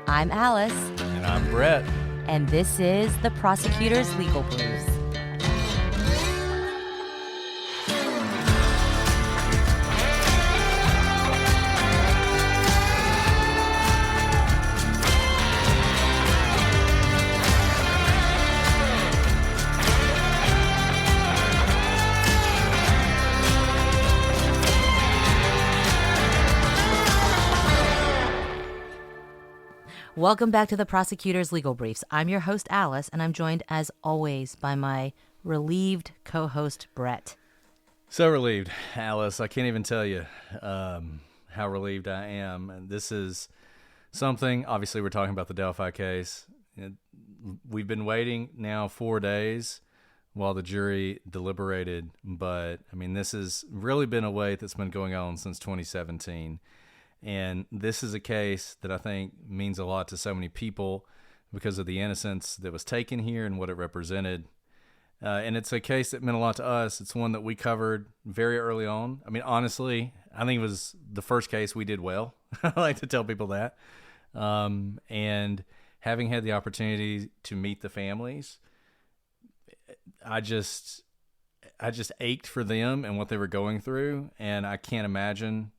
I'm Alice. And I'm Brett. And this is the Prosecutor's Legal Briefs. Welcome back to the Prosecutor's Legal Briefs. I'm your host, Alice, and I'm joined, as always, by my relieved co-host, Brett. So relieved, Alice. I can't even tell you how relieved I am. And this is something, obviously, we're talking about the Delphi case. We've been waiting now 4 days while the jury deliberated. But, I mean, this has really been a wait that's been going on since 2017. And this is a case that I think means a lot to so many people because of the innocence that was taken here and what it represented. And it's a case that meant a lot to us. It's one that we covered very early on. I mean, honestly, I think it was the first case we did well. I like to tell people that. And having had the opportunity to meet the families, I just ached for them and what they were going through. And I can't imagine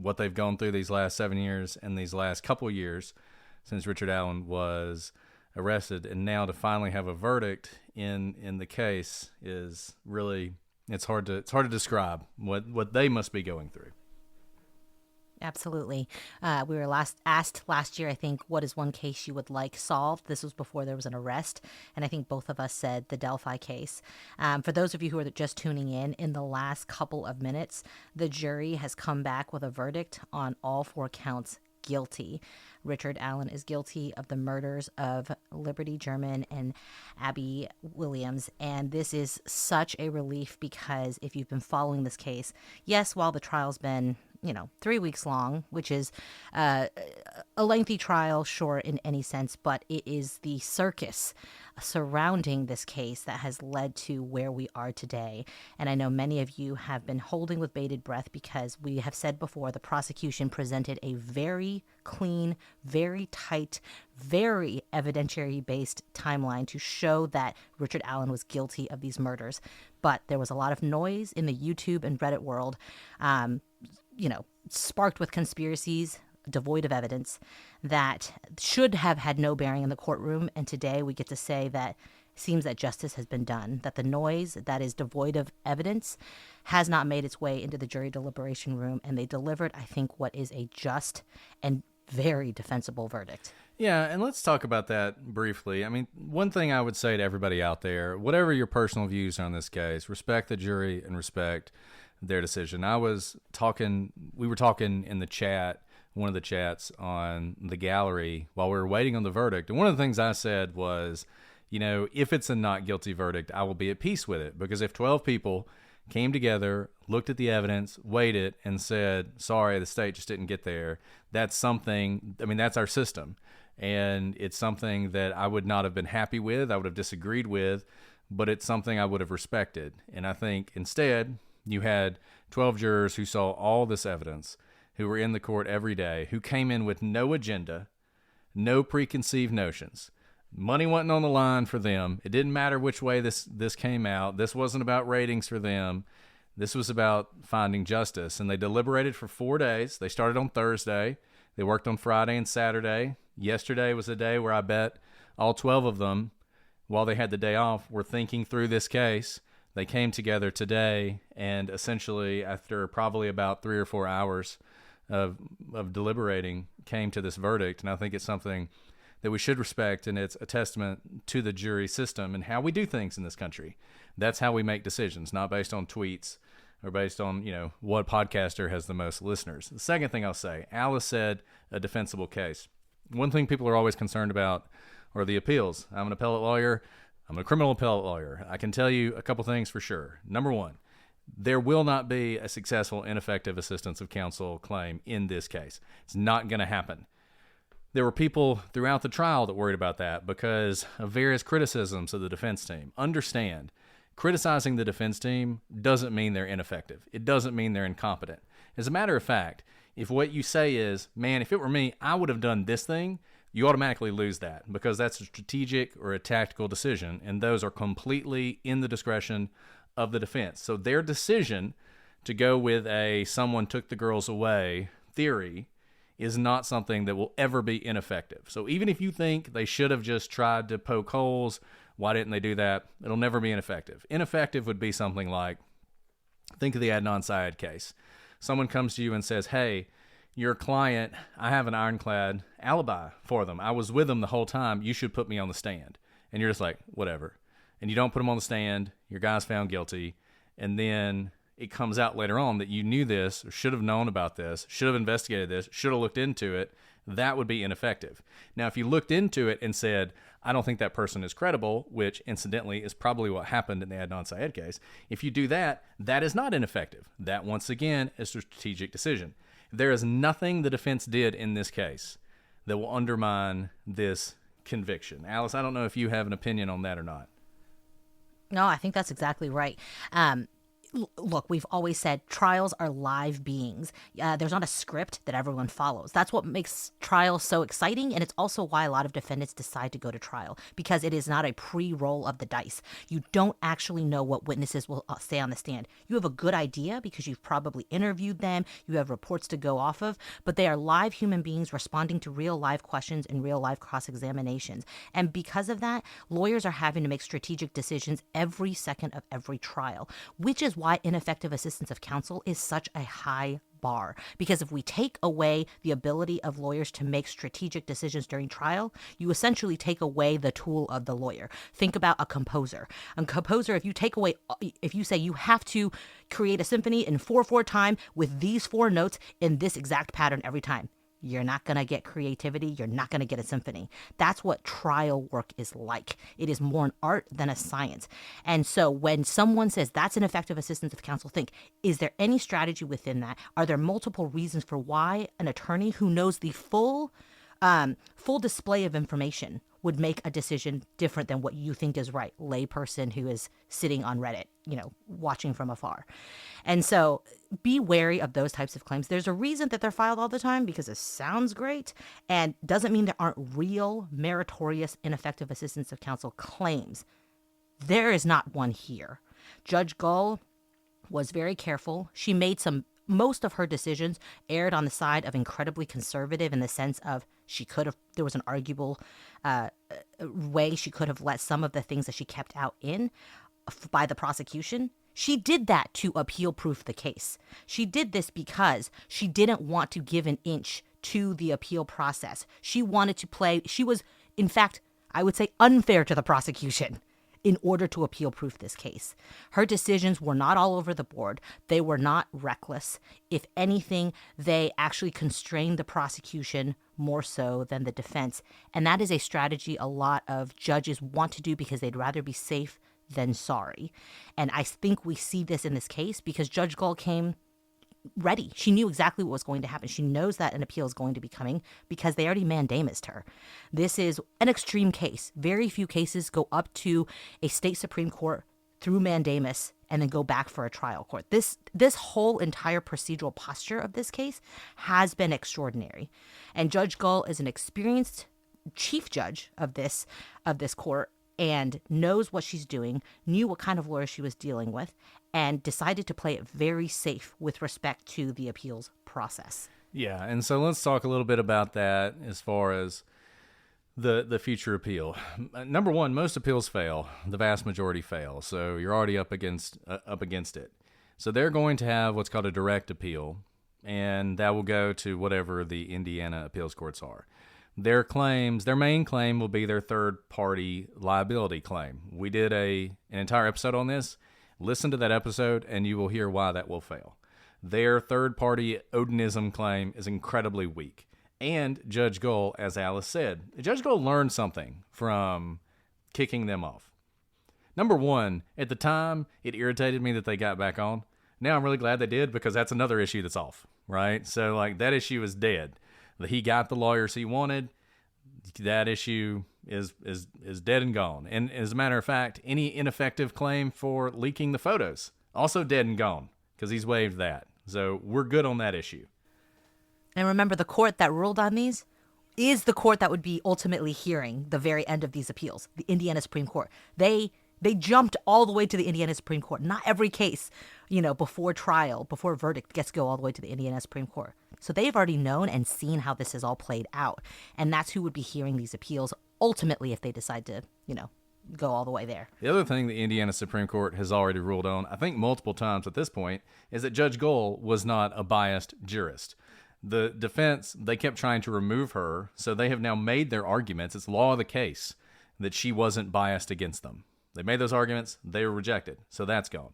what they've gone through these last 7 years and these last couple years since Richard Allen was arrested. And now to finally have a verdict in the case is really, it's hard to describe what they must be going through. Absolutely. We were asked last year, I think, what is one case you would like solved? This was before there was an arrest. And I think both of us said the Delphi case. For those of you who are just tuning in the last couple of minutes, the jury has come back with a verdict on all 4 counts guilty. Richard Allen is guilty of the murders of Liberty German and Abby Williams. And this is such a relief because if you've been following this case, yes, while the trial's been 3 weeks long, which is a lengthy trial, sure, in any sense, but it is the circus surrounding this case that has led to where we are today. And I know many of you have been holding with bated breath because we have said before the prosecution presented a very clean, very tight, very evidentiary-based timeline to show that Richard Allen was guilty of these murders. But there was a lot of noise in the YouTube and Reddit world, sparked with conspiracies devoid of evidence that should have had no bearing in the courtroom. And today we get to say that it seems that justice has been done, that the noise that is devoid of evidence has not made its way into the jury deliberation room. And they delivered, I think, what is a just and very defensible verdict. Yeah, and let's talk about that briefly. I mean, one thing I would say to everybody out there, whatever your personal views are on this case, respect the jury and respect their decision. We were talking in the chat, one of the chats on the gallery while we were waiting on the verdict. And one of the things I said was, if it's a not guilty verdict, I will be at peace with it. Because if 12 people came together, looked at the evidence, weighed it, and said, sorry, the state just didn't get there, that's something, that's our system. And it's something that I would not have been happy with, I would have disagreed with, but it's something I would have respected. And I think instead, you had 12 jurors who saw all this evidence, who were in the court every day, who came in with no agenda, no preconceived notions. Money wasn't on the line for them. It didn't matter which way this came out. This wasn't about ratings for them. This was about finding justice. And they deliberated for 4 days. They started on Thursday. They worked on Friday and Saturday. Yesterday was a day where I bet all 12 of them, while they had the day off, were thinking through this case. They came together today and essentially, after probably about 3 or 4 hours of deliberating, came to this verdict. And I think it's something that we should respect, and it's a testament to the jury system and how we do things in this country. That's how we make decisions, not based on tweets or based on, what podcaster has the most listeners. The second thing I'll say, Alice said a defensible case. One thing people are always concerned about are the appeals. I'm an appellate lawyer. I'm a criminal appellate lawyer. I can tell you a couple things for sure. Number one, there will not be a successful ineffective assistance of counsel claim in this case. It's not going to happen. There were people throughout the trial that worried about that because of various criticisms of the defense team. Understand, criticizing the defense team doesn't mean they're ineffective. It doesn't mean they're incompetent. As a matter of fact, if what you say is, man, if it were me, I would have done this thing, you automatically lose that because that's a strategic or a tactical decision, and those are completely in the discretion of the defense. So their decision to go with a someone took the girls away theory is not something that will ever be ineffective. So even if you think they should have just tried to poke holes, why didn't they do that? It'll never be ineffective. Ineffective would be something like, think of the Adnan Syed case. Someone comes to you and says, hey, your client, I have an ironclad alibi for them. I was with them the whole time. You should put me on the stand. And you're just like, whatever. And you don't put them on the stand. Your guy's found guilty. And then it comes out later on that you knew this, or should have known about this, should have investigated this, should have looked into it. That would be ineffective. Now, if you looked into it and said, I don't think that person is credible, which incidentally is probably what happened in the Adnan Syed case. If you do that, that is not ineffective. That, once again, is a strategic decision. There is nothing the defense did in this case that will undermine this conviction. Alice, I don't know if you have an opinion on that or not. No, I think that's exactly right. Look, we've always said trials are live beings. There's not a script that everyone follows. That's what makes trials so exciting, and it's also why a lot of defendants decide to go to trial, because it is not a pre-roll of the dice. You don't actually know what witnesses will say on the stand. You have a good idea because you've probably interviewed them, you have reports to go off of, but they are live human beings responding to real live questions and real live cross-examinations. And because of that, lawyers are having to make strategic decisions every second of every trial, which is why ineffective assistance of counsel is such a high bar. Because if we take away the ability of lawyers to make strategic decisions during trial, you essentially take away the tool of the lawyer. Think about a composer. A composer, if you say you have to create a symphony in 4/4 time with these 4 notes in this exact pattern every time, you're not going to get creativity. You're not going to get a symphony. That's what trial work is like. It is more an art than a science. And so when someone says that's an effective assistance of counsel, think, is there any strategy within that? Are there multiple reasons for why an attorney who knows the full display of information would make a decision different than what you think is right? Layperson who is sitting on Reddit, watching from afar. And so be wary of those types of claims. There's a reason that they're filed all the time, because it sounds great and doesn't mean there aren't real meritorious ineffective assistance of counsel claims. There is not one here. Judge Gull was very careful. She made most of her decisions erred on the side of incredibly conservative, in the sense of there was an arguable way she could have let some of the things that she kept out in by the prosecution. She did that to appeal proof the case. She did this because she didn't want to give an inch to the appeal process. She wanted to play. She was, in fact, I would say, unfair to the prosecution in order to appeal proof this case. Her decisions were not all over the board. They were not reckless. If anything, they actually constrained the prosecution more so than the defense. And that is a strategy a lot of judges want to do because they'd rather be safe than sorry. And I think we see this in this case because Judge Gull came ready. She knew exactly what was going to happen. She knows that an appeal is going to be coming because they already mandamused her. This is an extreme case. Very few cases go up to a state Supreme Court through mandamus and then go back for a trial court. This whole entire procedural posture of this case has been extraordinary. And Judge Gull is an experienced chief judge of this court and knows what she's doing, knew what kind of lawyer she was dealing with, and decided to play it very safe with respect to the appeals process. Yeah, and so let's talk a little bit about that as far as the future appeal. Number one, most appeals fail. The vast majority fail. So you're already up against it. So they're going to have what's called a direct appeal, and that will go to whatever the Indiana appeals courts are. Their main claim will be their third-party liability claim. We did an entire episode on this. Listen to that episode, and you will hear why that will fail. Their third-party Odinism claim is incredibly weak. And Judge Gull, as Alice said, Judge Gull learned something from kicking them off. Number one, at the time, it irritated me that they got back on. Now I'm really glad they did, because that's another issue that's off, right? So, that issue is dead. He got the lawyers he wanted. That issue is dead and gone. And as a matter of fact, any ineffective claim for leaking the photos, also dead and gone, because he's waived that. So we're good on that issue. And remember, the court that ruled on these is the court that would be ultimately hearing the very end of these appeals, the Indiana Supreme Court. They jumped all the way to the Indiana Supreme Court. Not every case, before trial, before verdict gets to go all the way to the Indiana Supreme Court. So they've already known and seen how this is all played out. And that's who would be hearing these appeals ultimately if they decide to, go all the way there. The other thing the Indiana Supreme Court has already ruled on, I think multiple times at this point, is that Judge Gohl was not a biased jurist. The defense, they kept trying to remove her, so they have now made their arguments. It's law of the case that she wasn't biased against them. They made those arguments, they were rejected, so that's gone.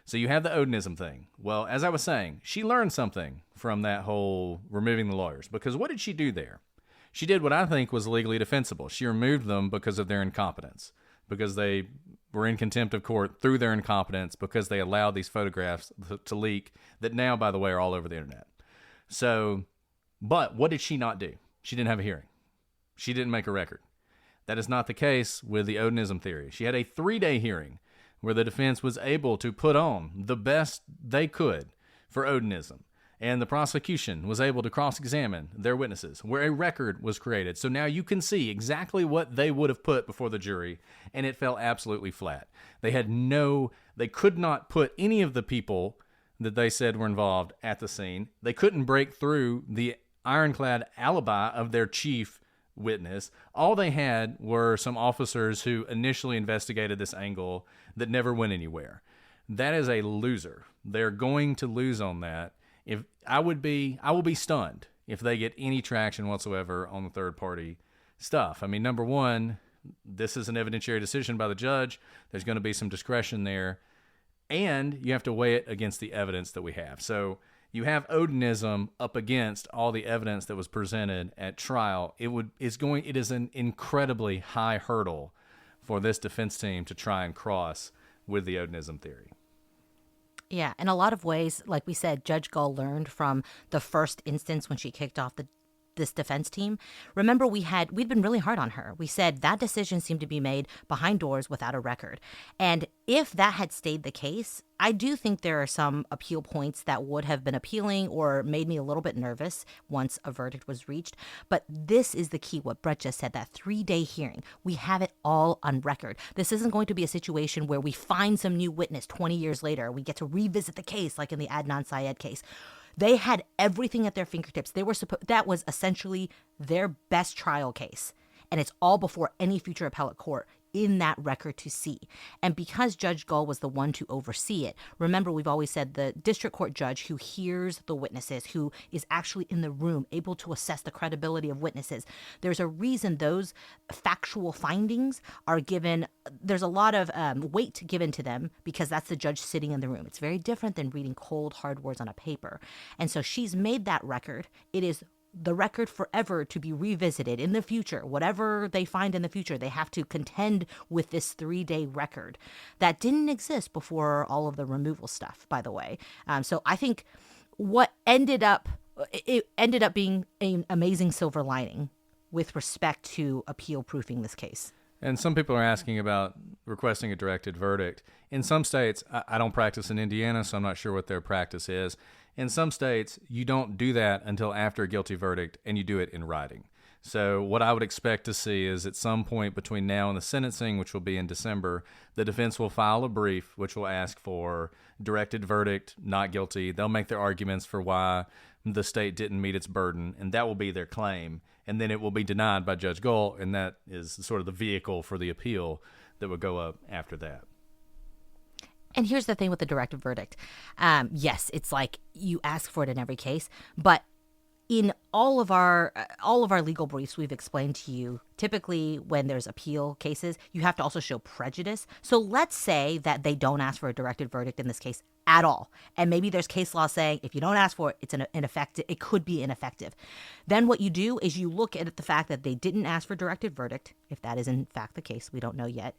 So you have the Odinism thing. Well, as I was saying, she learned something from that whole removing the lawyers, because what did she do there? She did what I think was legally defensible. She removed them because of their incompetence, because they were in contempt of court through their incompetence, because they allowed these photographs to leak that now, by the way, are all over the internet. So, but what did she not do? She didn't have a hearing. She didn't make a record. That is not the case with the Odinism theory. She had a 3-day hearing where the defense was able to put on the best they could for Odinism. And the prosecution was able to cross-examine their witnesses, where a record was created. So now you can see exactly what they would have put before the jury, and it fell absolutely flat. They could not put any of the people that they said were involved at the scene. They couldn't break through the ironclad alibi of their chief witness. All they had were some officers who initially investigated this angle that never went anywhere. That is a loser. They're going to lose on that. If I will be stunned if they get any traction whatsoever on the third party stuff. I mean, number one, this is an evidentiary decision by the judge. There's going to be some discretion there, and you have to weigh it against the evidence that we have. So you have Odinism up against all the evidence that was presented at trial. It is an incredibly high hurdle for this defense team to try and cross with the Odinism theory. Yeah, in a lot of ways, like we said, Judge Gull learned from the first instance when she kicked off this defense team. Remember, we'd been really hard on her. We said that decision seemed to be made behind doors without a record. And if that had stayed the case, I do think there are some appeal points that would have been appealing or made me a little bit nervous once a verdict was reached. But this is the key, what Brett just said, that 3-day hearing. We have it all on record. This isn't going to be a situation where we find some new witness 20 years later. We get to revisit the case like in the Adnan Syed case. They had everything at their fingertips. That was essentially their best trial case. And it's all before any future appellate court in that record to see. And because Judge Gull was the one to oversee it, remember, we've always said the district court judge who hears the witnesses, who is actually in the room, able to assess the credibility of witnesses. There's a reason those factual findings are given. There's a lot of weight given to them because that's the judge sitting in the room. It's very different than reading cold, hard words on a paper. And so she's made that record. It is the record forever to be revisited in the future. Whatever they find in the future, they have to contend with this 3-day record that didn't exist before all of the removal stuff, by the way. So I think what ended up being an amazing silver lining with respect to appeal proofing this case. And some people are asking about requesting a directed verdict. In some states, I don't practice in Indiana, so I'm not sure what their practice is. In some states, you don't do that until after a guilty verdict, and you do it in writing. So what I would expect to see is at some point between now and the sentencing, which will be in December, the defense will file a brief which will ask for directed verdict, not guilty. They'll make their arguments for why the state didn't meet its burden, and that will be their claim. And then it will be denied by Judge Gull, and that is sort of the vehicle for the appeal that would go up after that. And here's the thing with the directed verdict. Yes, it's like you ask for it in every case, but in all of our legal briefs, we've explained to you, typically when there's appeal cases, you have to also show prejudice. So let's say that they don't ask for a directed verdict in this case at all. And maybe there's case law saying if you don't ask for it, it's ineffective. It could be ineffective. Then what you do is you look at the fact that they didn't ask for directed verdict, if that is in fact the case, we don't know yet.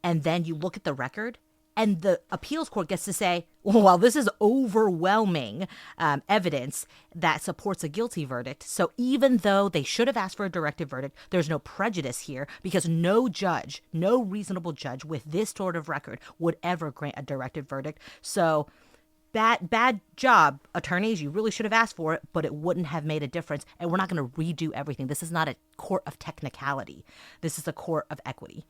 And then you look at the record. And the appeals court gets to say, well, this is overwhelming evidence that supports a guilty verdict. So even though they should have asked for a directed verdict, there's no prejudice here because no reasonable judge with this sort of record would ever grant a directed verdict. So bad job, attorneys. You really should have asked for it, but it wouldn't have made a difference. And we're not going to redo everything. This is not a court of technicality. This is a court of equity.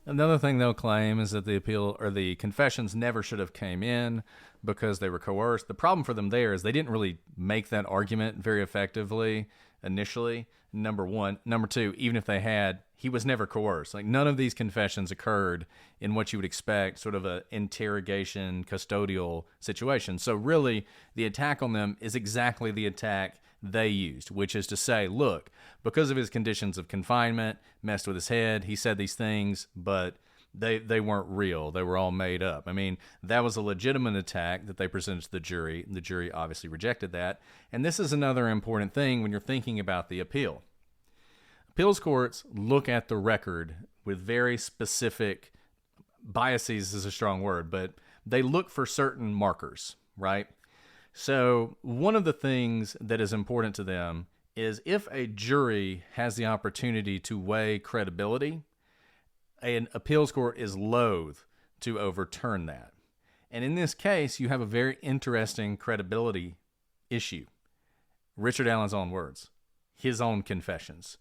Another thing they'll claim is that the appeal or the confessions never should have came in because they were coerced. The problem for them there is they didn't really make that argument very effectively initially, number one. Number two, even if they had, he was never coerced. Like, none of these confessions occurred in what you would expect, sort of a interrogation, custodial situation. So really, the attack on them is exactly the attack they used, which is to say, look, because of his conditions of confinement, messed with his head, he said these things, but they weren't real. They were all made up. I mean, that was a legitimate attack that they presented to the jury. The jury obviously rejected that. And this is another important thing when you're thinking about the appeal. Appeals courts look at the record with very specific biases is a strong word, but they look for certain markers, right? So one of the things that is important to them is if a jury has the opportunity to weigh credibility, an appeals court is loath to overturn that. And in this case, you have a very interesting credibility issue. Richard Allen's own words, his own confessions.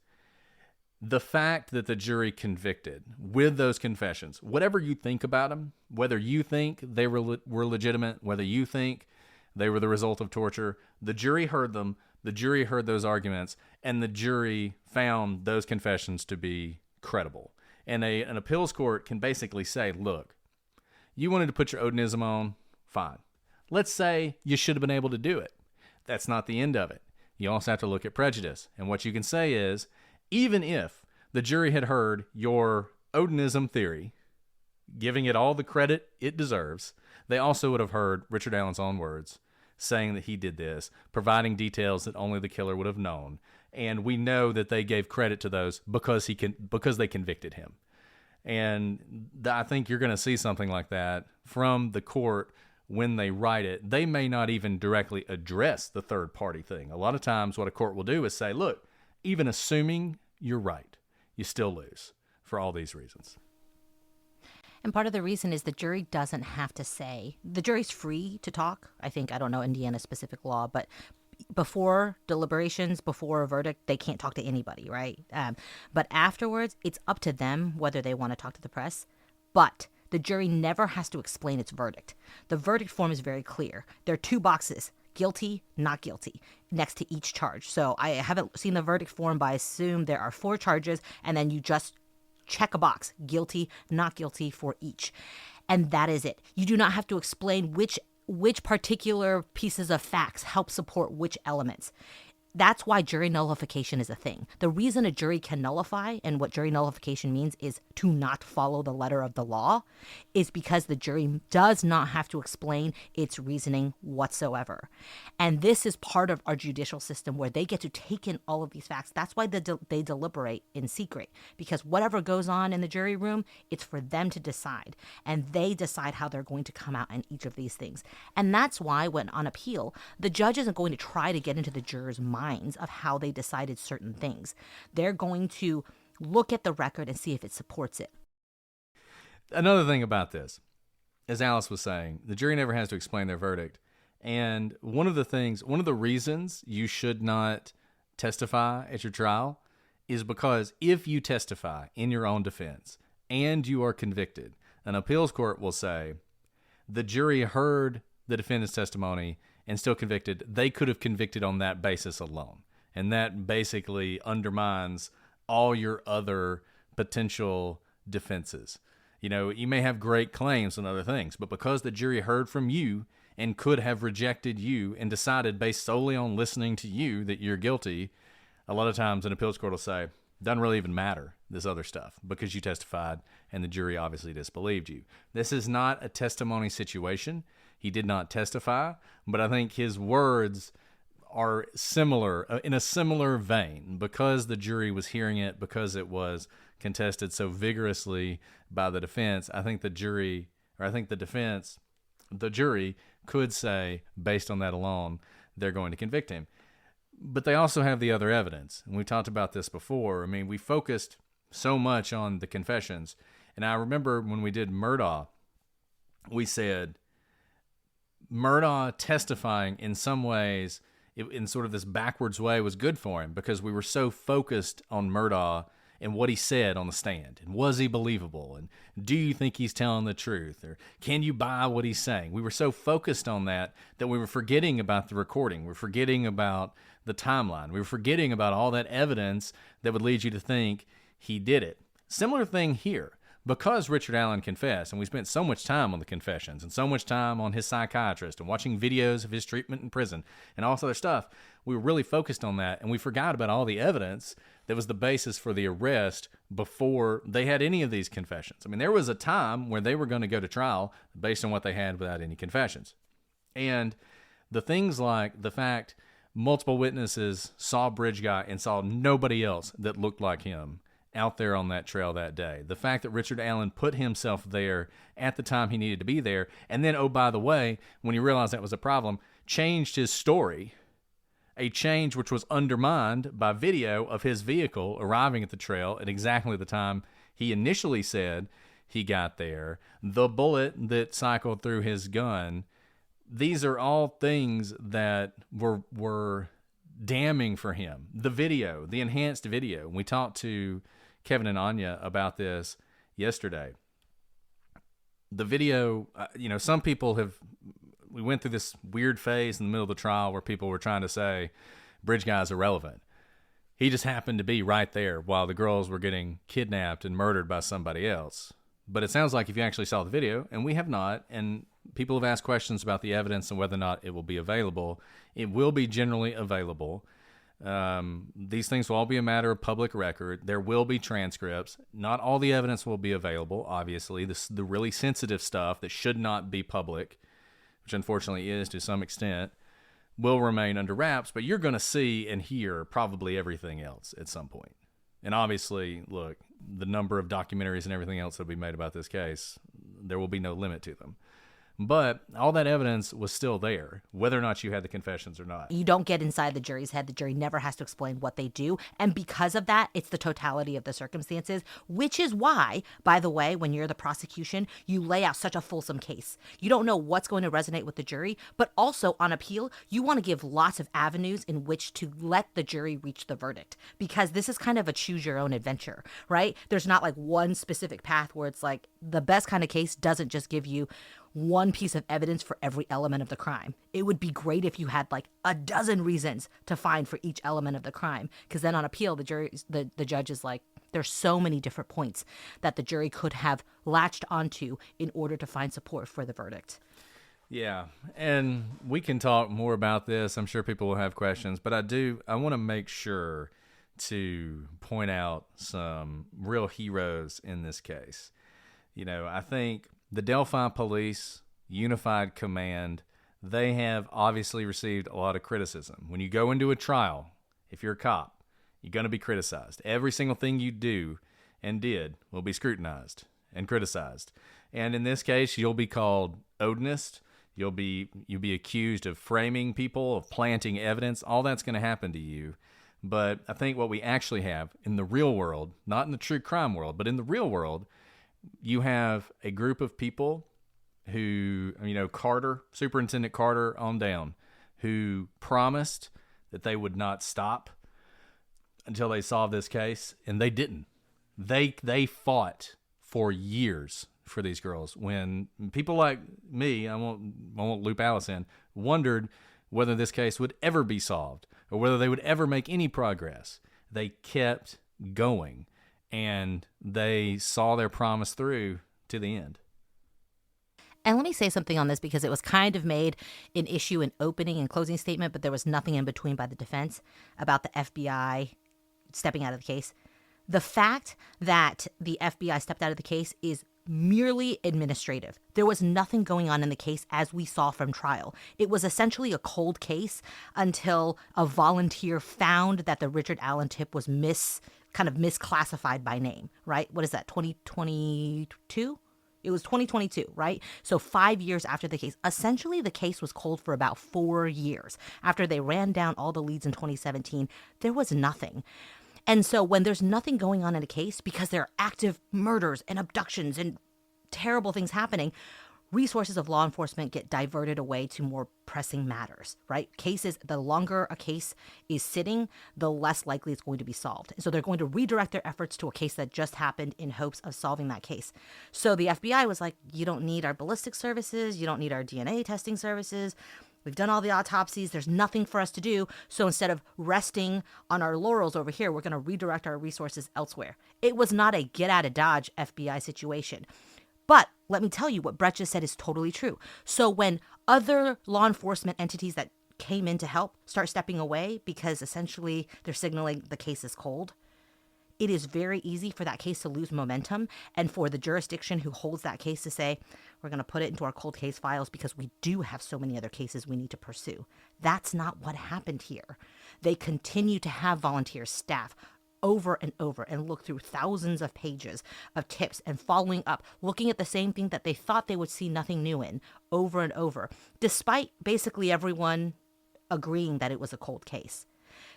The fact that the jury convicted with those confessions, whatever you think about them, whether you think they were legitimate, whether you think they were the result of torture, the jury heard them, the jury heard those arguments, and the jury found those confessions to be credible. And an appeals court can basically say, look, you wanted to put your Odinism on, fine. Let's say you should have been able to do it. That's not the end of it. You also have to look at prejudice. And what you can say is, even if the jury had heard your Odinism theory, giving it all the credit it deserves, they also would have heard Richard Allen's own words saying that he did this, providing details that only the killer would have known. And we know that they gave credit to those because they convicted him. And I think you're going to see something like that from the court when they write it. They may not even directly address the third party thing. A lot of times what a court will do is say, look, even assuming you're right, you still lose for all these reasons. And part of the reason is the jury doesn't have to say. The jury's free to talk. I don't know Indiana specific law, but before deliberations, before a verdict, they can't talk to anybody, right? But afterwards, it's up to them whether they want to talk to the press. But the jury never has to explain its verdict. The verdict form is very clear. There are two boxes: guilty, not guilty, next to each charge. So I haven't seen the verdict form, but I assume there are 4 charges, and then you just check a box: guilty, not guilty for each. And that is it. You do not have to explain which particular pieces of facts help support which elements. That's why jury nullification is a thing. The reason a jury can nullify, and what jury nullification means is to not follow the letter of the law, is because the jury does not have to explain its reasoning whatsoever. And this is part of our judicial system where they get to take in all of these facts. That's why they deliberate in secret, because whatever goes on in the jury room, it's for them to decide. And they decide how they're going to come out in each of these things. And that's why when on appeal, the judge isn't going to try to get into the jurors' minds of how they decided certain things. They're going to look at the record and see if it supports it. Another thing about this, as Alice was saying, the jury never has to explain their verdict. And one of the reasons you should not testify at your trial is because if you testify in your own defense and you are convicted, an appeals court will say the jury heard the defendant's testimony and still convicted. They could have convicted on that basis alone. And that basically undermines all your other potential defenses. You know, you may have great claims and other things, but because the jury heard from you and could have rejected you and decided based solely on listening to you that you're guilty, a lot of times an appeals court will say, doesn't really even matter, this other stuff, because you testified and the jury obviously disbelieved you. This is not a testimony situation. He did not testify, but I think his words are similar, in a similar vein, because the jury was hearing it, because it was contested so vigorously by the defense. I think the jury could say, based on that alone, they're going to convict him. But they also have the other evidence, and we talked about this before. I mean, we focused so much on the confessions, and I remember when we did Murdaugh, we said, Murdaugh testifying in some ways, in sort of this backwards way, was good for him because we were so focused on Murdaugh and what he said on the stand. And was he believable? And do you think he's telling the truth? Or can you buy what he's saying? We were so focused on that we were forgetting about the recording. We were forgetting about the timeline. We were forgetting about all that evidence that would lead you to think he did it. Similar thing here. Because Richard Allen confessed, and we spent so much time on the confessions and so much time on his psychiatrist and watching videos of his treatment in prison and all this other stuff, we were really focused on that, and we forgot about all the evidence that was the basis for the arrest before they had any of these confessions. I mean, there was a time where they were going to go to trial based on what they had without any confessions. And the things like the fact multiple witnesses saw Bridge Guy and saw nobody else that looked like him out there on that trail that day. The fact that Richard Allen put himself there at the time he needed to be there, and then, oh, by the way, when he realized that was a problem, changed his story, a change which was undermined by video of his vehicle arriving at the trail at exactly the time he initially said he got there, the bullet that cycled through his gun. These are all things that were damning for him. The video, the enhanced video. We talked to Kevin and Anya about this yesterday. The video, some people we went through this weird phase in the middle of the trial where people were trying to say Bridge Guy is irrelevant. He just happened to be right there while the girls were getting kidnapped and murdered by somebody else. But it sounds like if you actually saw the video, and we have not, and people have asked questions about the evidence and whether or not it will be available, it will be generally available. These things will all be a matter of public record. There will be transcripts. Not all the evidence will be available, obviously. The really sensitive stuff that should not be public, which unfortunately is to some extent, will remain under wraps, but you're going to see and hear probably everything else at some point. And obviously, look, the number of documentaries and everything else that will be made about this case, there will be no limit to them. But all that evidence was still there, whether or not you had the confessions or not. You don't get inside the jury's head. The jury never has to explain what they do. And because of that, it's the totality of the circumstances, which is why, by the way, when you're the prosecution, you lay out such a fulsome case. You don't know what's going to resonate with the jury, but also on appeal, you want to give lots of avenues in which to let the jury reach the verdict. Because this is kind of a choose your own adventure, right? There's not like one specific path where it's like the best kind of case doesn't just give you one piece of evidence for every element of the crime. It would be great if you had like a dozen reasons to find for each element of the crime, because then on appeal, the judge is like, there's so many different points that the jury could have latched onto in order to find support for the verdict. Yeah, and we can talk more about this. I'm sure people will have questions, but I want to make sure to point out some real heroes in this case. I think the Delphi Police Unified Command, they have obviously received a lot of criticism. When you go into a trial, if you're a cop, you're going to be criticized. Every single thing you do and did will be scrutinized and criticized. And in this case, you'll be called Odinist. You'll be accused of framing people, of planting evidence. All that's going to happen to you. But I think what we actually have in the real world, not in the true crime world, but in the real world, you have a group of people who, Carter, Superintendent Carter on down, who promised that they would not stop until they solved this case, and they didn't. They fought for years for these girls. When people like me, I won't loop Alice in, wondered whether this case would ever be solved or whether they would ever make any progress, they kept going. And they saw their promise through to the end. And let me say something on this, because it was kind of made an issue in opening and closing statement, but there was nothing in between by the defense about the FBI stepping out of the case. The fact that the FBI stepped out of the case is merely administrative. There was nothing going on in the case as we saw from trial. It was essentially a cold case until a volunteer found that the Richard Allen tip was kind of misclassified by name, right? What is that, 2022? It was 2022, right? So 5 years after the case. Essentially, the case was cold for about 4 years. After they ran down all the leads in 2017, there was nothing. And so when there's nothing going on in a case because there are active murders and abductions and terrible things happening, resources of law enforcement get diverted away to more pressing matters, right? Cases, the longer a case is sitting, the less likely it's going to be solved. So they're going to redirect their efforts to a case that just happened in hopes of solving that case. So the FBI was like, you don't need our ballistic services, you don't need our DNA testing services. We've done all the autopsies. There's nothing for us to do. So instead of resting on our laurels over here, we're going to redirect our resources elsewhere. It was not a get out of Dodge FBI situation. But let me tell you, what Brett just said is totally true. So when other law enforcement entities that came in to help start stepping away because essentially they're signaling the case is cold, it is very easy for that case to lose momentum and for the jurisdiction who holds that case to say, we're going to put it into our cold case files because we do have so many other cases we need to pursue. That's not what happened here. They continue to have volunteer staff over and over and look through thousands of pages of tips and following up, looking at the same thing that they thought they would see nothing new in over and over, despite basically everyone agreeing that it was a cold case.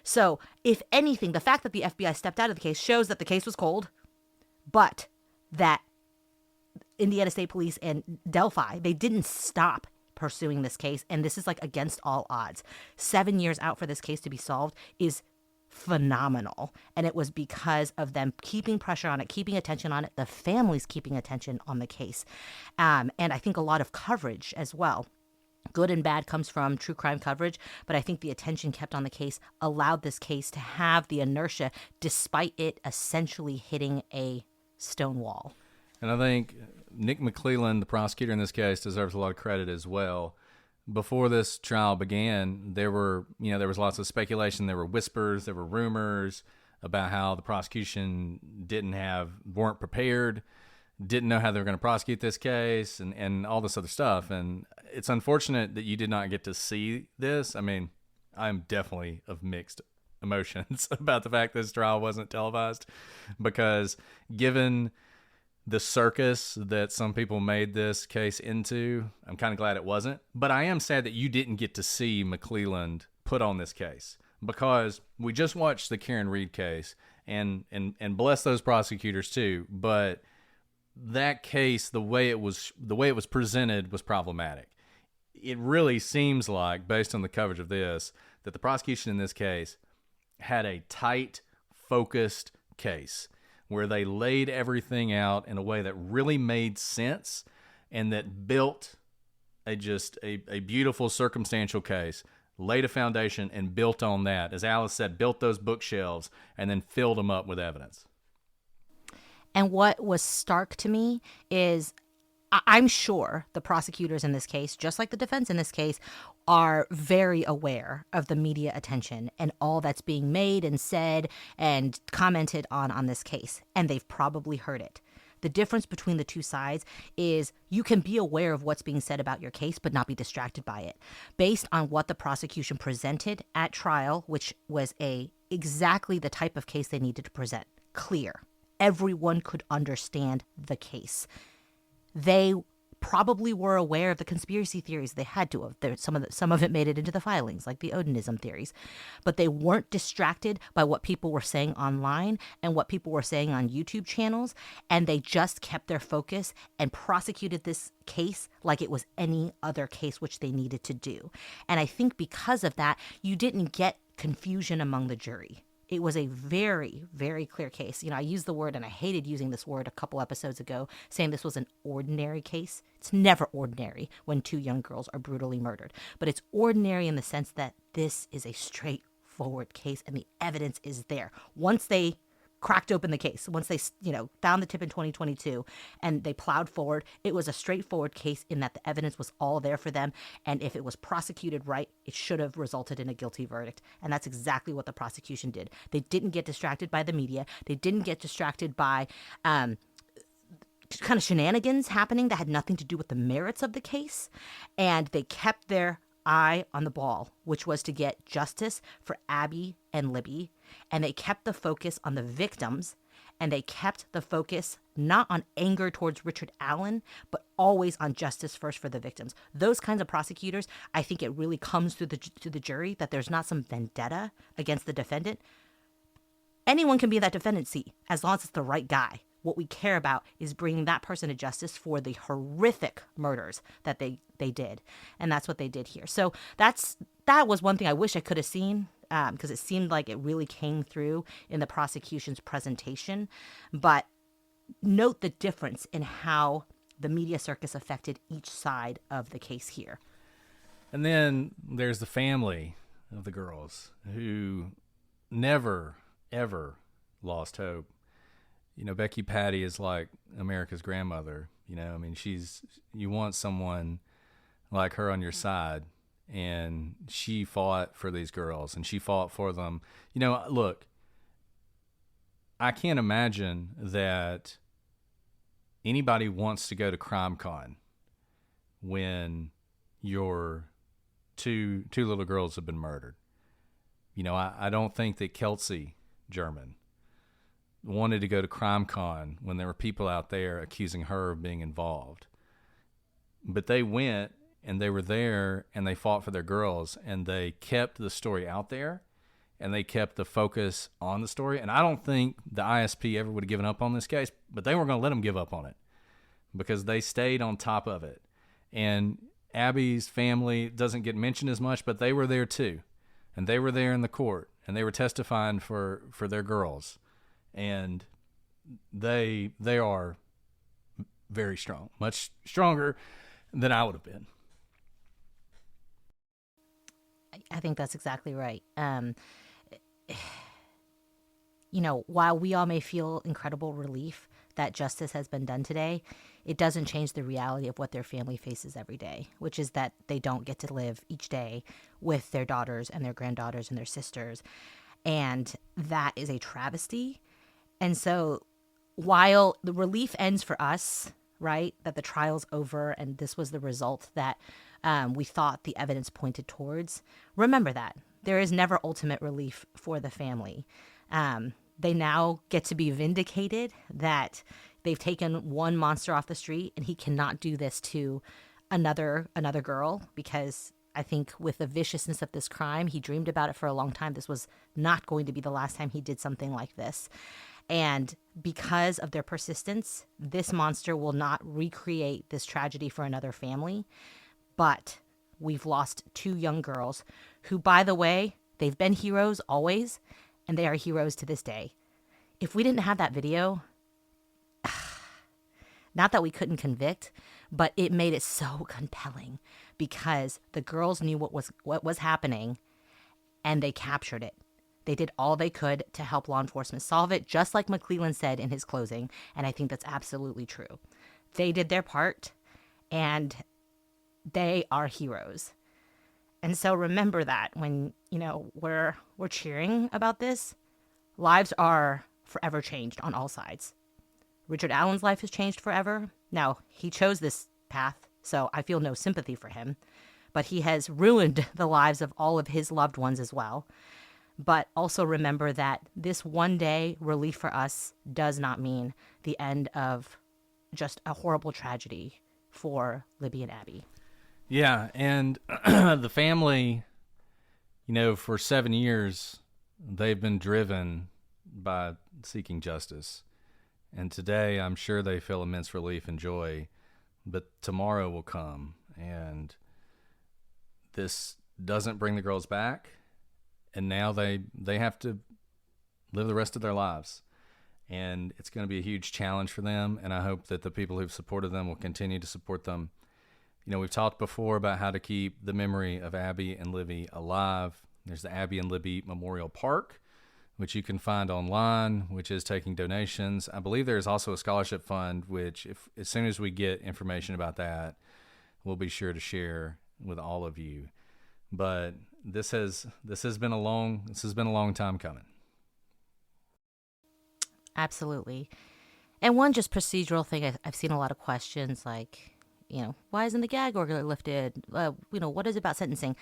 So, if anything, the fact that the FBI stepped out of the case shows that the case was cold, but that Indiana State Police and Delphi, they didn't stop pursuing this case, and this is like against all odds. 7 years out for this case to be solved is phenomenal, and it was because of them keeping pressure on it, keeping attention on it, the families keeping attention on the case, and I think a lot of coverage as well. Good and bad comes from true crime coverage, but I think the attention kept on the case allowed this case to have the inertia despite it essentially hitting a stone wall. And I think Nick McClelland, the prosecutor in this case, deserves a lot of credit as well. Before this trial began, there was lots of speculation. There were whispers, there were rumors about how the prosecution weren't prepared, didn't know how they were going to prosecute this case, and all this other stuff. And it's unfortunate that you did not get to see this. I mean, I'm definitely of mixed emotions about the fact this trial wasn't televised, because given the circus that some people made this case into, I'm kind of glad it wasn't. But I am sad that you didn't get to see McClelland put on this case, because we just watched the Karen Reed case, and bless those prosecutors too, but that case, the way it was presented was problematic. It really seems like, based on the coverage of this, that the prosecution in this case had a tight, focused case where they laid everything out in a way that really made sense and that built a beautiful circumstantial case, laid a foundation and built on that. As Alice said, built those bookshelves and then filled them up with evidence. And what was stark to me is I'm sure the prosecutors in this case, just like the defense in this case, are very aware of the media attention and all that's being made and said and commented on this case. And they've probably heard it. The difference between the two sides is you can be aware of what's being said about your case, but not be distracted by it. Based on what the prosecution presented at trial, which was exactly the type of case they needed to present, clear. Everyone could understand the case. They probably were aware of the conspiracy theories. They had to have. Some of it made it into the filings, like the Odinism theories. But they weren't distracted by what people were saying online and what people were saying on YouTube channels. And they just kept their focus and prosecuted this case like it was any other case, which they needed to do. And I think because of that, you didn't get confusion among the jury. It was a very, very clear case. I used the word, and I hated using this word a couple episodes ago, saying this was an ordinary case. It's never ordinary when two young girls are brutally murdered. But it's ordinary in the sense that this is a straightforward case, and the evidence is there. Once they cracked open the case, once they, found the tip in 2022 and they plowed forward, it was a straightforward case in that the evidence was all there for them. And if it was prosecuted right, it should have resulted in a guilty verdict. And that's exactly what the prosecution did. They didn't get distracted by the media. They didn't get distracted by kind of shenanigans happening that had nothing to do with the merits of the case. And they kept their eye on the ball, which was to get justice for Abby and Libby. And they kept the focus on the victims, and they kept the focus not on anger towards Richard Allen, but always on justice first for the victims. Those kinds of prosecutors, I think it really comes through to the jury that there's not some vendetta against the defendant. Anyone can be in that defendant seat as long as it's the right guy. what we care about is bringing that person to justice for the horrific murders that they did. And that's what they did here. So that was one thing I wish I could have seen, because it seemed like it really came through in the prosecution's presentation. But note the difference in how the media circus affected each side of the case here. And then there's the family of the girls who never, ever lost hope. You know, Becky Patty is like America's grandmother. You know, I mean, you want someone like her on your side. And she fought for these girls, and she fought for them. You know, look, I can't imagine that anybody wants to go to CrimeCon when your two little girls have been murdered. You know, I don't think that Kelsey German wanted to go to CrimeCon when there were people out there accusing her of being involved. But they went, and they were there, and they fought for their girls, and they kept the story out there, and they kept the focus on the story. And I don't think the ISP ever would have given up on this case, but they weren't going to let them give up on it because they stayed on top of it. And Abby's family doesn't get mentioned as much, but they were there too. And they were there in the court, and they were testifying for their girls. And they are very strong, much stronger than I would have been. I think that's exactly right. You know, while we all may feel incredible relief that justice has been done today, it doesn't change the reality of what their family faces every day, which is that they don't get to live each day with their daughters and their granddaughters and their sisters. And that is a travesty. And so while the relief ends for us, right, that the trial's over and this was the result that we thought the evidence pointed towards, remember that. There is never ultimate relief for the family. They now get to be vindicated that they've taken one monster off the street, and he cannot do this to another girl, because I think with the viciousness of this crime, he dreamed about it for a long time. This was not going to be the last time he did something like this. And because of their persistence, this monster will not recreate this tragedy for another family. But we've lost two young girls who, by the way, they've been heroes always, and they are heroes to this day. If we didn't have that video, not that we couldn't convict, but it made it so compelling because the girls knew what was happening, and they captured it. They did all they could to help law enforcement solve it, just like McClellan said in his closing, and I think that's absolutely true. They did their part, and they are heroes. And so remember that when, you know, we're cheering about this, lives are forever changed on all sides. Richard Allen's life has changed forever. Now, he chose this path, so I feel no sympathy for him, but he has ruined the lives of all of his loved ones as well. But also remember that this one day relief for us does not mean the end of just a horrible tragedy for Libby and Abby. Yeah, and the family, you know, for 7 years, they've been driven by seeking justice. And today, I'm sure they feel immense relief and joy, but tomorrow will come, and this doesn't bring the girls back, and now they have to live the rest of their lives. And it's going to be a huge challenge for them, and I hope that the people who've supported them will continue to support them. You know, we've talked before about how to keep the memory of Abby and Libby alive. There's the Abby and Libby Memorial Park, which you can find online, which is taking donations. I believe there's also a scholarship fund, which as soon as we get information about that, we'll be sure to share with all of you. But this has been a long time coming. Absolutely. And one just procedural thing, I've seen a lot of questions like, you know, why isn't the gag order lifted? You know, what is it about sentencing?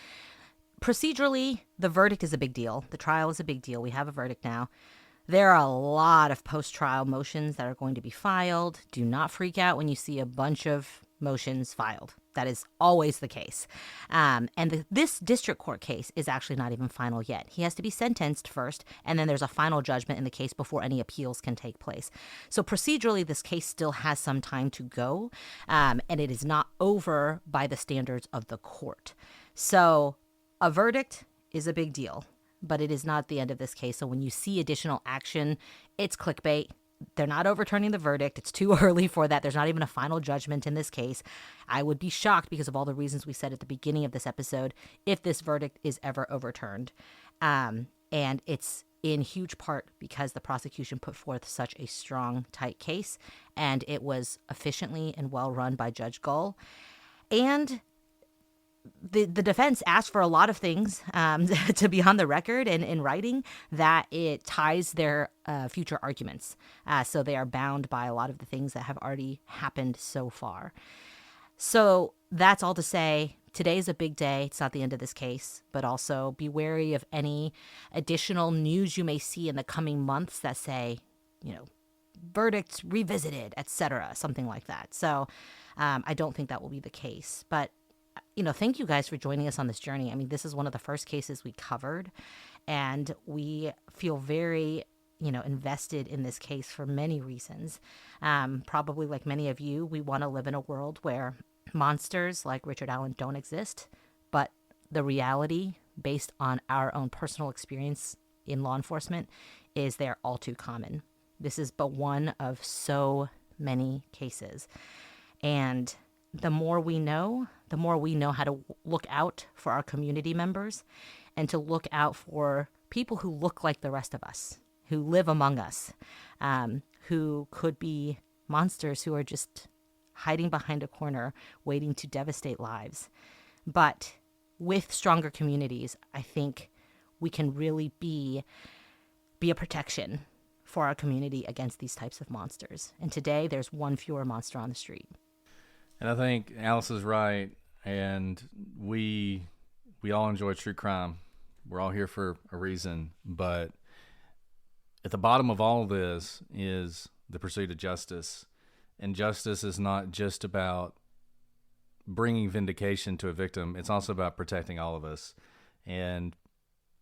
Procedurally, the verdict is a big deal. The trial is a big deal. We have a verdict now. There are a lot of post-trial motions that are going to be filed. Do not freak out when you see a bunch of motions filed. That is always the case. This district court case is actually not even final yet. He has to be sentenced first, and then there's a final judgment in the case before any appeals can take place. So procedurally, this case still has some time to go, and it is not over by the standards of the court. So a verdict is a big deal, but it is not the end of this case. So when you see additional action, it's clickbait. They're not overturning the verdict. It's too early for that. There's not even a final judgment in this case. I would be shocked, because of all the reasons we said at the beginning of this episode, if this verdict is ever overturned. And it's in huge part because the prosecution put forth such a strong, tight case, and it was efficiently and well run by Judge Gull. And the defense asked for a lot of things to be on the record and in writing that it ties their future arguments. So they are bound by a lot of the things that have already happened so far. So that's all to say, today is a big day. It's not the end of this case, but also be wary of any additional news you may see in the coming months that say, verdicts revisited, etc., something like that. So I don't think that will be the case. But thank you guys for joining us on this journey. I mean, this is one of the first cases we covered, and we feel very, invested in this case for many reasons. Probably like many of you, we want to live in a world where monsters like Richard Allen don't exist, but the reality, based on our own personal experience in law enforcement, is they're all too common. This is but one of so many cases. And the more we know how to look out for our community members and to look out for people who look like the rest of us, who live among us, who could be monsters who are just hiding behind a corner waiting to devastate lives. But with stronger communities, I think we can really be a protection for our community against these types of monsters. And today, there's one fewer monster on the street. And I think Alice is right, and we all enjoy true crime. We're all here for a reason, but at the bottom of all of this is the pursuit of justice. And justice is not just about bringing vindication to a victim. It's also about protecting all of us. And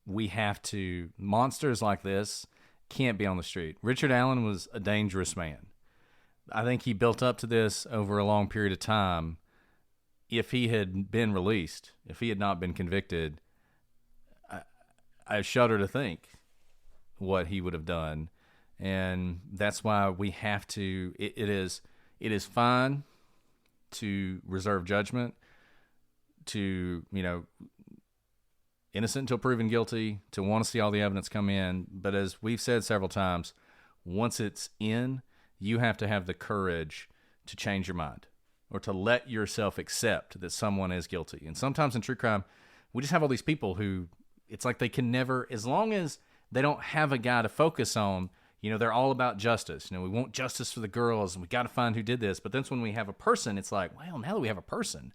we have to, monsters like this can't be on the street. Richard Allen was a dangerous man. I think he built up to this over a long period of time. If he had been released, if he had not been convicted, I shudder to think what he would have done. And that's why we have to, it is fine to reserve judgment, to, innocent until proven guilty, to want to see all the evidence come in. But as we've said several times, once it's in, you have to have the courage to change your mind or to let yourself accept that someone is guilty. And sometimes in true crime, we just have all these people who, it's like they can never, as long as they don't have a guy to focus on, they're all about justice. We want justice for the girls, and we got to find who did this. But then when we have a person, it's like, well, now that we have a person,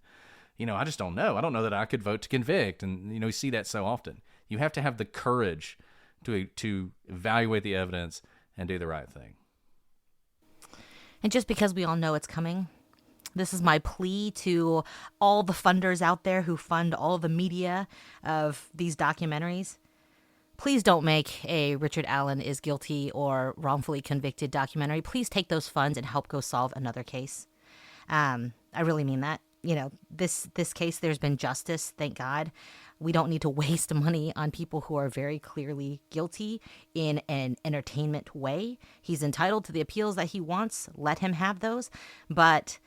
I just don't know. I don't know that I could vote to convict. And, we see that so often. You have to have the courage to evaluate the evidence and do the right thing. And just because we all know it's coming, this is my plea to all the funders out there who fund all the media of these documentaries. Please don't make a Richard Allen is guilty or wrongfully convicted documentary. Please take those funds and help go solve another case. I really mean that. This case, there's been justice, thank God. We don't need to waste money on people who are very clearly guilty in an entertainment way. He's entitled to the appeals that he wants. Let him have those. But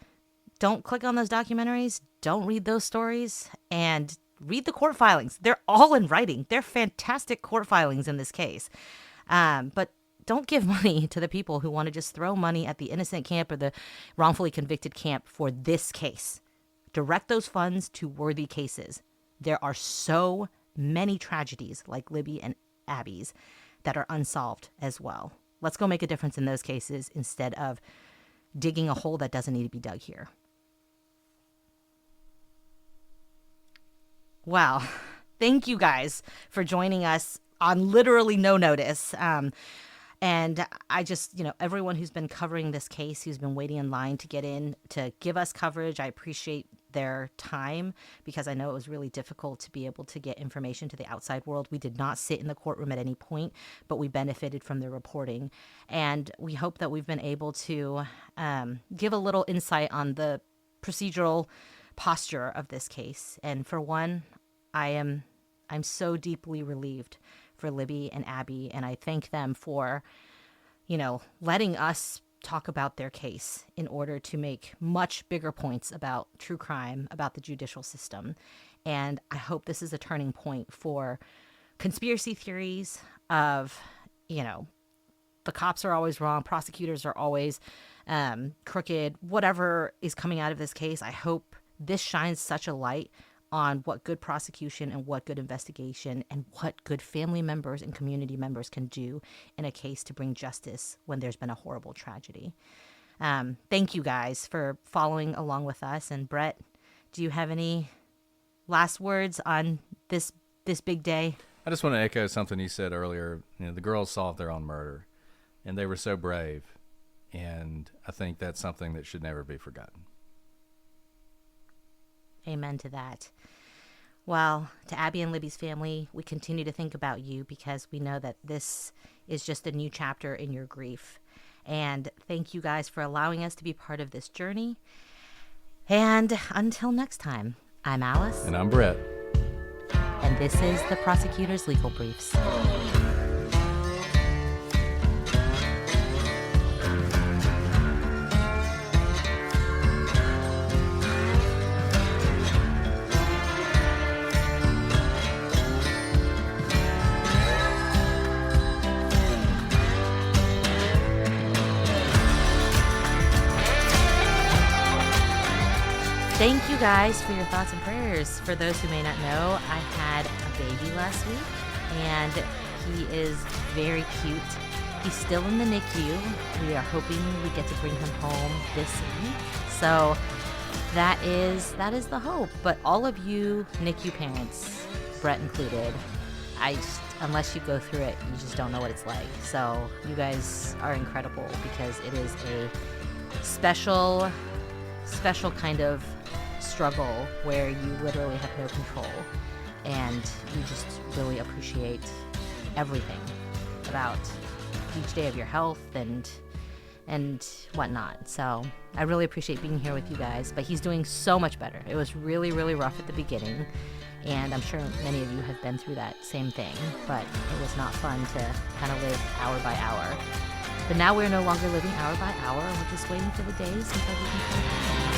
don't click on those documentaries. Don't read those stories. And read the court filings. They're all in writing. They're fantastic court filings in this case. But don't give money to the people who want to just throw money at the innocent camp or the wrongfully convicted camp for this case. Direct those funds to worthy cases. There are so many tragedies like Libby and Abby's that are unsolved as well. Let's go make a difference in those cases instead of digging a hole that doesn't need to be dug here. Wow. Thank you guys for joining us on literally no notice. And I just, everyone who's been covering this case, who's been waiting in line to get in to give us coverage, I appreciate their time because I know it was really difficult to be able to get information to the outside world. We did not sit in the courtroom at any point, but we benefited from their reporting. And we hope that we've been able to give a little insight on the procedural posture of this case. And for one, I'm so deeply relieved for Libby and Abby, and I thank them for, letting us talk about their case in order to make much bigger points about true crime, about the judicial system. And I hope this is a turning point for conspiracy theories of, the cops are always wrong, prosecutors are always crooked, whatever is coming out of this case. I hope this shines such a light on what good prosecution and what good investigation and what good family members and community members can do in a case to bring justice when there's been a horrible tragedy. Thank you guys for following along with us. And Brett, do you have any last words on this big day? I just want to echo something you said earlier. The girls solved their own murder, and they were so brave. And I think that's something that should never be forgotten. Amen to that. Well, to Abby and Libby's family, we continue to think about you because we know that this is just a new chapter in your grief. And thank you guys for allowing us to be part of this journey. And until next time, I'm Alice. And I'm Brett. And this is the Prosecutor's Legal Briefs. Thank you guys for your thoughts and prayers. For those who may not know, I had a baby last week, and he is very cute. He's still in the NICU. We are hoping we get to bring him home this week. So that is the hope. But all of you NICU parents, Brett included, unless you go through it, you just don't know what it's like. So you guys are incredible because it is a special kind of struggle where you literally have no control, and you just really appreciate everything about each day of your health and whatnot. So I really appreciate being here with you guys, but he's doing so much better. It was really, really rough at the beginning, and I'm sure many of you have been through that same thing, but it was not fun to kind of live hour by hour. But now we're no longer living hour by hour. We're just waiting for the days until we can come home.